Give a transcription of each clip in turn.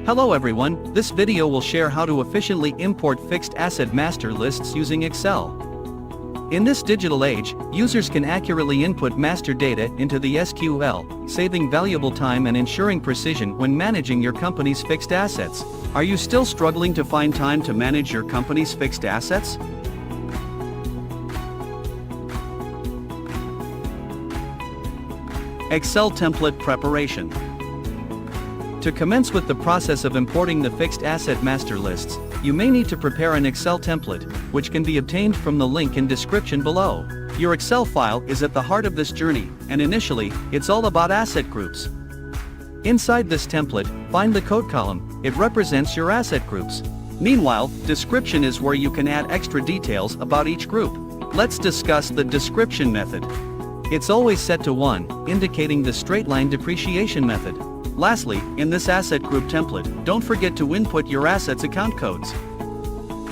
Hello everyone, this video will share how to efficiently import fixed asset master lists using Excel. In this digital age, users can accurately input master data into the SQL, saving valuable time and ensuring precision when managing your company's fixed assets. Are you still struggling to find time to manage your company's fixed assets? Excel template preparation. To commence with the process of importing the fixed asset master lists, you may need to prepare an Excel template, which can be obtained from the link in description below. Your Excel file is at the heart of this journey, and initially, it's all about asset groups. Inside this template, find the code column. It represents your asset groups. Meanwhile, description is where you can add extra details about each group. Let's discuss the description method. It's always set to 1, indicating the straight line depreciation method. Lastly, in this asset group template, don't forget to input your assets account codes.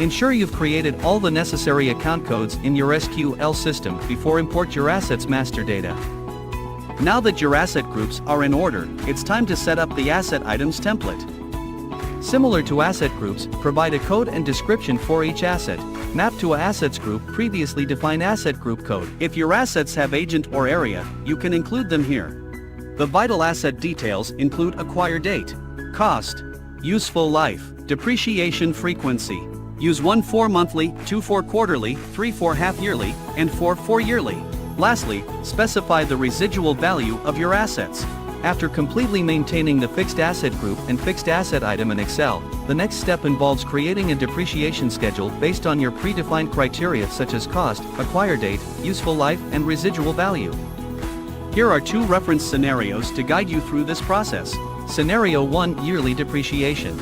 Ensure you've created all the necessary account codes in your SQL system before import your assets master data. Now that your asset groups are in order, it's time to set up the asset items template. Similar to asset groups, provide a code and description for each asset. Map to a assets group previously define asset group code. If your assets have agent or area, you can include them here. The vital asset details include acquire date, cost, useful life, depreciation frequency. Use 1 for monthly, 2 for quarterly, 3 for half-yearly, and 4 for yearly. Lastly, specify the residual value of your assets. After completely maintaining the fixed asset group and fixed asset item in Excel, the next step involves creating a depreciation schedule based on your predefined criteria such as cost, acquire date, useful life, and residual value. Here are 2 reference scenarios to guide you through this process. Scenario 1: Yearly depreciation.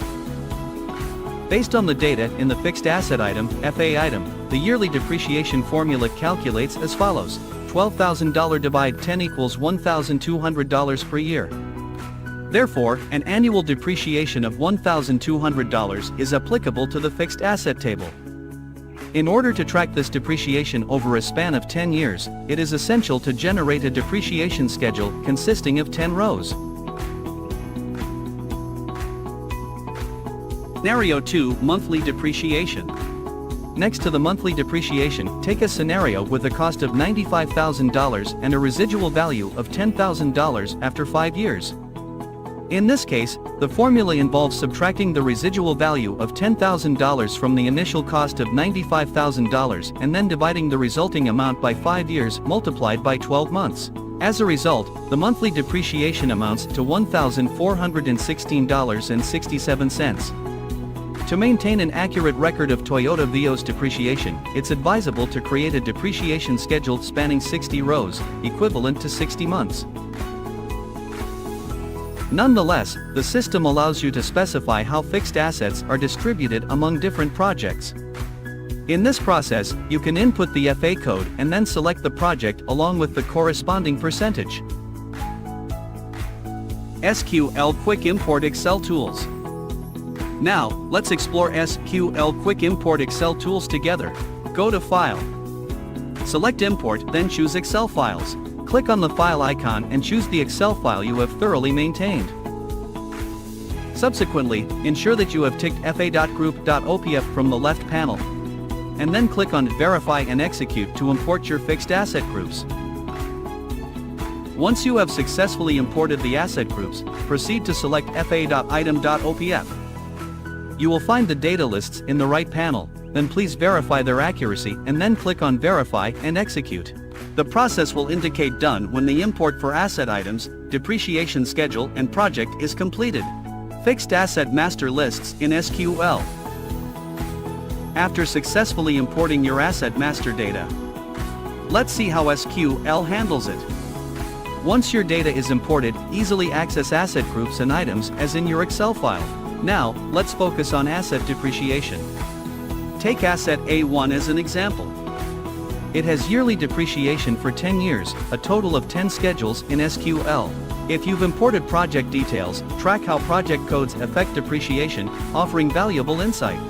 Based on the data in the fixed asset item, FA item, the yearly depreciation formula calculates as follows. $12,000 divide 10 equals $1,200 per year. Therefore, an annual depreciation of $1,200 is applicable to the fixed asset table. In order to track this depreciation over a span of 10 years, it is essential to generate a depreciation schedule consisting of 10 rows. Scenario 2: Monthly depreciation. Next to the monthly depreciation, take a scenario with a cost of $95,000 and a residual value of $10,000 after 5 years. In this case, the formula involves subtracting the residual value of $10,000 from the initial cost of $95,000 and then dividing the resulting amount by 5 years multiplied by 12 months. As a result, the monthly depreciation amounts to $1,416.67. To maintain an accurate record of Toyota Vio's depreciation, it's advisable to create a depreciation schedule spanning 60 rows, equivalent to 60 months. Nonetheless, the system allows you to specify how fixed assets are distributed among different projects. In this process, you can input the FA code and then select the project along with the corresponding percentage. SQL Quick Import Excel Tools. Now, let's explore SQL Quick Import Excel Tools together. Go to File. Select Import, then choose Excel Files. Click on the file icon and choose the Excel file you have thoroughly maintained. Subsequently, ensure that you have ticked fa.group.opf from the left panel. And then click on Verify and Execute to import your fixed asset groups. Once you have successfully imported the asset groups, proceed to select fa.item.opf. You will find the data lists in the right panel, then please verify their accuracy and then click on Verify and Execute. The process will indicate done when the import for asset items, depreciation schedule and project is completed. Fixed asset master lists in SQL. After successfully importing your asset master data, let's see how SQL handles it. Once your data is imported, easily access asset groups and items as in your Excel file. Now, let's focus on asset depreciation. Take asset A1 as an example. It has yearly depreciation for 10 years, a total of 10 schedules in SQL. If you've imported project details, track how project codes affect depreciation, offering valuable insight.